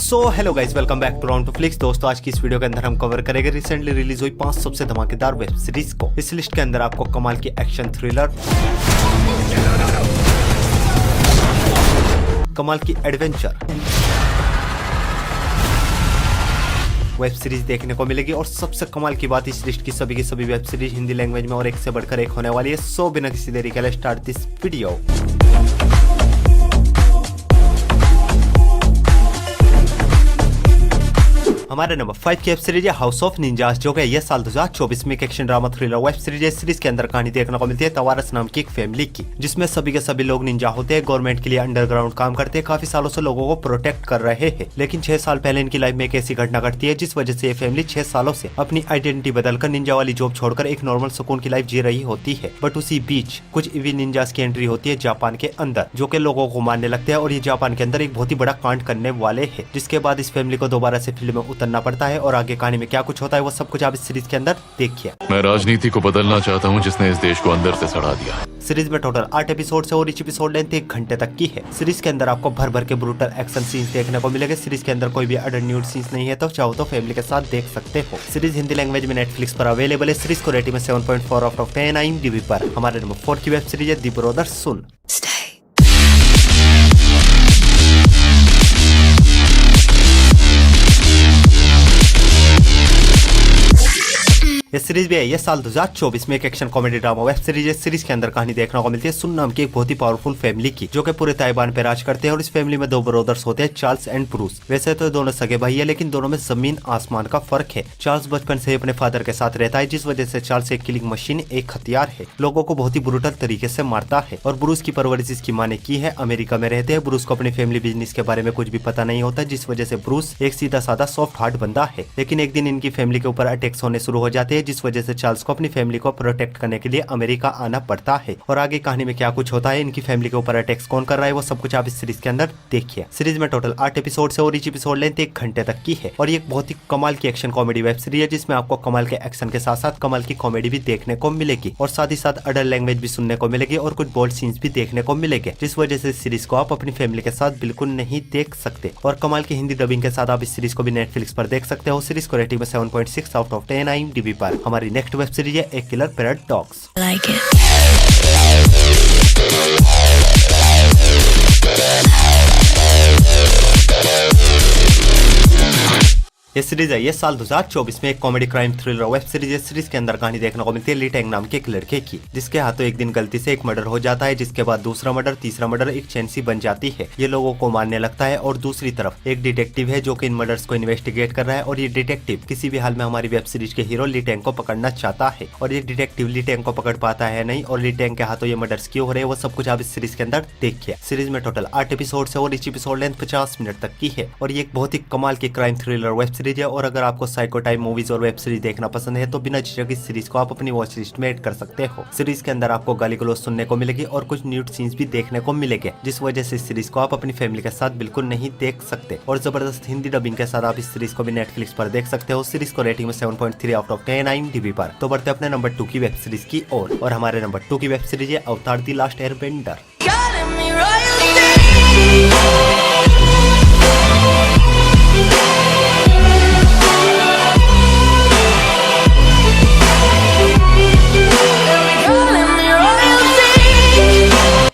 So hello guys, welcome back to round two Flix. दोस्तों, आज की इस वीडियो के अंदर हम कवर करेंगे रिसेंटली रिलीज हुई 5 सबसे धमाकेदार वेब सीरीज को। इस लिस्ट के अंदर आपको कमाल की एक्शन थ्रिलर, कमाल की एडवेंचर वेब सीरीज देखने को मिलेगी। और सबसे कमाल की बात, इस लिस्ट की सभी वेब सीरीज हिंदी लैंग्वेज में और एक से बढ़कर एक होने वाली है। सो बिना किसी देरी के स्टार्ट दिस वीडियो। हमारे नंबर 5 की वेब सीरीज है हाउस ऑफ निंजास, जो कि यह साल 2024 में एक action drama thriller web series है। सीरीज के अंदर कहानी देखने को मिलती है तवारस नाम की एक फैमिली की, जिसमें सभी के सभी लोग निंजा होते हैं, गवर्नमेंट के लिए अंडरग्राउंड काम करते हैं, काफी सालों से लोगों को प्रोटेक्ट कर रहे हैं। लेकिन 6 साल पहले इनकी लाइफ में एक ऐसी घटना घटती है जिस वजह से ये फैमिली 6 सालों से अपनी आइडेंटिटी बदलकर निंजा वाली जॉब छोड़कर एक नॉर्मल सुकून की लाइफ जी रही होती है। बट उसी बीच कुछ इवी निंजास की एंट्री होती है जापान के अंदर, जो कि लोगों को मारने लगते हैं। और ये जापान के अंदर एक बहुत ही बड़ा कांड करने वाले है, जिसके बाद इस फैमिली को दोबारा से फील्ड में उतरना पड़ता है। और आगे कहानी में क्या कुछ होता है वो सब कुछ आप इस सीरीज के अंदर देखिए। मैं राजनीति को बदलना चाहता हूं जिसने इस देश को अंदर से सड़ा दिया। सीरीज में टोटल 8 एपिसोड है और each एपिसोड लेंथ 1 घंटे तक की है। सीरीज के अंदर आपको भर भर के ब्रूटल एक्शन सीन्स देखने को मिलेंगे। सीरीज के अंदर कोई भी अडल्ट न्यूड सीन्स नहीं है, तो चाहो तो फैमिली के साथ देख सकते हो। सीरीज हिंदी लैंग्वेज में नेटफ्लिक्स पर अवेलेबल है। सीरीज को रेटिंग में 7.4 आउट ऑफ 10 IMDb पर। हमारे नंबर 4 की वेब सीरीज है दी ब्रदर सुन। ये सीरीज भी है ये साल 2024 में एक action comedy drama web series है। सीरीज के अंदर कहानी देखने को मिलती है सुन नाम की एक बहुत ही पावरफुल फैमिली की, जो कि पूरे ताइवान पे राज करते हैं। और इस फैमिली में 2 ब्रदर्स होते हैं, चार्ल्स एंड ब्रूस। वैसे तो दोनों सगे भाई है, लेकिन दोनों में जमीन आसमान का फर्क है। चार्ल्स बचपन से अपने फादर के साथ रहता है, जिस वजह से चार्ल्स एक किलिंग मशीन, एक हथियार है, लोगों को बहुत ही ब्रूटल तरीके से मारता है। और ब्रूस की परवरिश इसकी माँ ने की है। अमेरिका में रहते हैं। ब्रूस को अपनी फैमिली बिजनेस के बारे में कुछ भी पता नहीं होता, जिस वजह से ब्रूस एक सीधा साधा सॉफ्ट हार्ट बंदा है। लेकिन एक दिन इनकी फैमिली के ऊपर अटैक्स होने शुरू हो जाते हैं, जिस वजह से चार्ल्स को अपनी फैमिली को प्रोटेक्ट करने के लिए अमेरिका आना पड़ता है। और आगे कहानी में क्या कुछ होता है, इनकी फैमिली के ऊपर अटैक्स कौन कर रहा है, वो सब कुछ आप इस सीरीज के अंदर देखिए। सीरीज में टोटल 8 एपिसोड है और each एपिसोड लेंथ 1 घंटे तक की है। और ये एक बहुत ही कमाल की एक्शन कॉमेडी वेब सीरीज है, जिसमें आपको कमाल के एक्शन के साथ साथ कमाल की कॉमेडी भी देखने को मिलेगी। और साथ ही साथ अडल्ट लैंग्वेज भी सुनने को मिलेगी और कुछ बोल्ड सीन्स भी देखने को मिलेंगे, जिस वजह से इस सीरीज को आप अपनी फैमिली के साथ बिल्कुल नहीं देख सकते। और कमाल की हिंदी डबिंग के साथ आप इस सीरीज को भी नेटफ्लिक्स पर देख सकते हो। सीरीज को रेटिंग में 7.6 आउट ऑफ 10 IMDb पर। हमारी नेक्स्ट वेब सीरीज है एक किलर पैराडॉक्स। Like it. ये सीरीज है ये साल 2024 में एक comedy crime thriller web series है। सीरीज के अंदर कहानी देखने को मिलती है ली टेंग नाम के एक लड़के की, जिसके हाथों एक दिन गलती से एक मर्डर हो जाता है, जिसके बाद दूसरा मर्डर, तीसरा मर्डर, एक चेन सी बन जाती है। ये लोगों को मारने लगता है। और दूसरी तरफ एक डिटेक्टिव है जो कि इन मर्डर्स को इन्वेस्टिगेट कर रहा है। और ये डिटेक्टिव किसी भी हाल में हमारी वेब सीरीज के हीरो ली टेंग को पकड़ना चाहता है। और ये डिटेक्टिव ली टेंग को पकड़ पाता है नहीं, और ली टेंग के हाथों ये मर्डर्स क्यों हो रहे हैं वो सब कुछ आप इस सीरीज के अंदर देखिए। सीरीज में टोटल 8 एपिसोड है और each एपिसोड लेंथ 50 मिनट तक की है। और ये एक बहुत ही कमाल की क्राइम थ्रिलर वेब सीरीज है। और अगर आपको साइको टाइप मूवीज और वेब सीरीज देखना पसंद है, तो बिना झिझक इस सीरीज को आप अपनी वॉच लिस्ट में ऐड कर सकते हो। सीरीज के अंदर आपको गाली गलौज सुनने को मिलेगी और कुछ न्यूड सीन्स भी देखने को मिलेंगे, जिस वजह से इस सीरीज को आप अपनी फैमिली के साथ बिल्कुल नहीं देख सकते। और जबरदस्त हिंदी डबिंग के साथ आप इस सीरीज को भी नेटफ्लिक्स पर देख सकते हो। सीरीज को रेटिंग में 7.3 आउट ऑफ 10 IMDb पर। तो बढ़ते अपने नंबर 2 की वेब सीरीज की ओर। और हमारे नंबर 2 की वेब सीरीज है अवतार द लास्ट एयरबेंडर।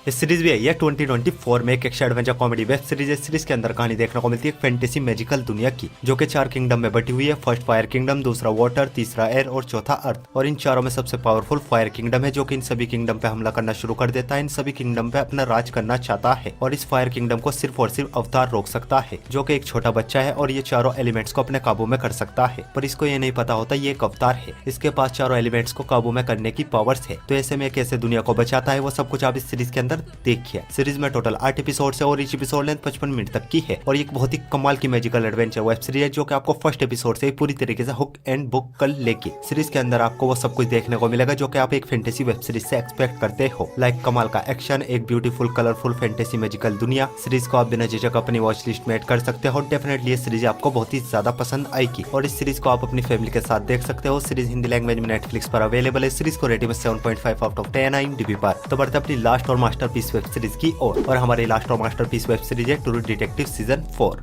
इस सीरीज भी है यह 2024 में एक action adventure comedy web series है। सीरीज के अंदर कहानी देखने को मिलती है फैंटेसी मैजिकल दुनिया की, जो कि 4 किंगडम में बटी हुई है। फर्स्ट फायर किंगडम, दूसरा वाटर, तीसरा एयर और चौथा अर्थ। और इन चारों में सबसे पावरफुल फायर किंगडम है, जो कि इन सभी किंगडम पे हमला करना शुरू कर देता है। इन सभी किंगडम पे अपना राज करना चाहता है। और इस फायर किंगडम को सिर्फ और सिर्फ अवतार रोक सकता है, जो कि एक छोटा बच्चा है। और ये चारों एलिमेंट्स को अपने काबू में कर सकता है, पर इसको ये नहीं पता होता ये एक अवतार है। इसके पास चारों एलिमेंट्स को काबू में करने की पावर्स है। तो ऐसे में कैसे दुनिया को बचाता है वो सब कुछ आप इस सीरीज के अंदर देखिए। सीरीज में टोटल 8 एपिसोड है और each एपिसोड लेंथ 55 मिनट तक की है। और ये एक बहुत ही कमाल की मैजिकल एडवेंचर वेब सीरीज है, जो कि आपको फर्स्ट एपिसोड से पूरी तरीके से हुक एंड बुक कर लेगी। सीरीज के अंदर आपको वो सब कुछ देखने को मिलेगा जो कि आप एक फैंटेसी वेब सीरीज से एक्सपेक्ट करते हो, लाइक कमाल का एक्शन, एक ब्यूटीफुल कलरफुल फैंटेसी मैजिकल दुनिया। सीरीज को आप बिना झिझक अपनी वॉच लिस्ट में ऐड कर सकते हो। डेफिनेटली ये सीरीज आपको बहुत ही ज्यादा पसंद आएगी और इस सीरीज को आप अपनी फैमिली के साथ देख सकते हो। सीरीज हिंदी लैंग्वेज में नेटफ्लिक्स पर अवेलेबल है। सीरीज को रेटिंग में 7.5 आउट ऑफ 10 IMDb पर। तो बढ़ते अपनी लास्ट और मास्टरपीस वेब सीरीज की ओर। और हमारी लास्ट और मास्टरपीस वेब सीरीज है ट्रू डिटेक्टिव सीजन 4।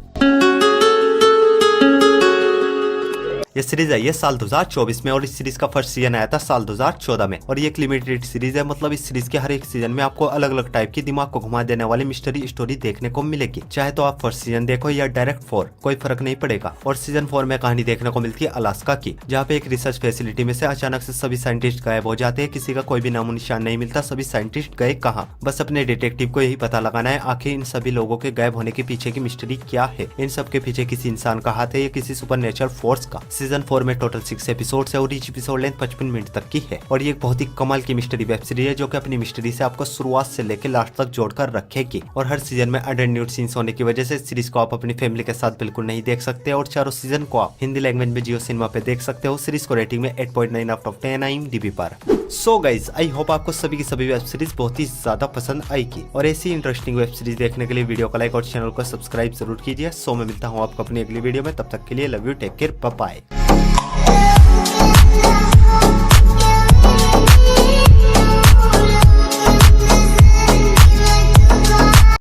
ये सीरीज है ये साल 2024 में और इस सीरीज का फर्स्ट सीजन आया था साल 2014 में और ये एक लिमिटेड सीरीज है। मतलब इस सीरीज के हर एक सीजन में आपको अलग अलग टाइप की दिमाग को घुमा देने वाली मिस्ट्री स्टोरी देखने को मिलेगी। चाहे तो आप फर्स्ट सीजन देखो या डायरेक्ट 4, कोई फर्क नहीं पड़ेगा। और सीजन 4 में कहानी देखने को मिलती है अलास्का की, जहाँ पे एक रिसर्च फैसिलिटी में से अचानक से सभी साइंटिस्ट गायब हो जाते हैं। किसी का कोई भी नामो निशान नहीं मिलता। सभी साइंटिस्ट गए कहाँ? बस अपने डिटेक्टिव को यही पता लगाना है आखिर इन सभी लोगों के गायब होने के पीछे की मिस्ट्री क्या है। इन सब के पीछे किसी इंसान का हाथ है या किसी सुपरनेचुरल फोर्स का। सीजन 4 में टोटल 6 एपिसोड है और ईच एपिसोड लेंथ 55 मिनट तक की है और ये एक बहुत ही कमाल की मिस्ट्री वेब सीरीज है जो कि अपनी मिस्ट्री से आपको शुरुआत से लेकर लास्ट तक जोड़कर रखेगी। और हर सीजन में अडल्ट न्यूड सीन्स होने की वजह से सीरीज को आप अपनी फैमिली के साथ बिल्कुल नहीं देख सकते और चारों सीजन को आप हिंदी लैंग्वेज में जियो सिनेमा पे देख सकते हो। सीरीज को रेटिंग में 8.9 आउट ऑफ 10 IMDb पर। सो गाइज, आई होप आपको सभी की सभी वेब सीरीज बहुत ही ज्यादा पसंद आएगी और ऐसी इंटरेस्टिंग वेब सीरीज देखने के लिए वीडियो को लाइक और चैनल को सब्सक्राइब जरूर कीजिए। सो मैं मिलता हूँ आपको अपनी अगली वीडियो में, तब तक के लिए love you, take care, bye bye.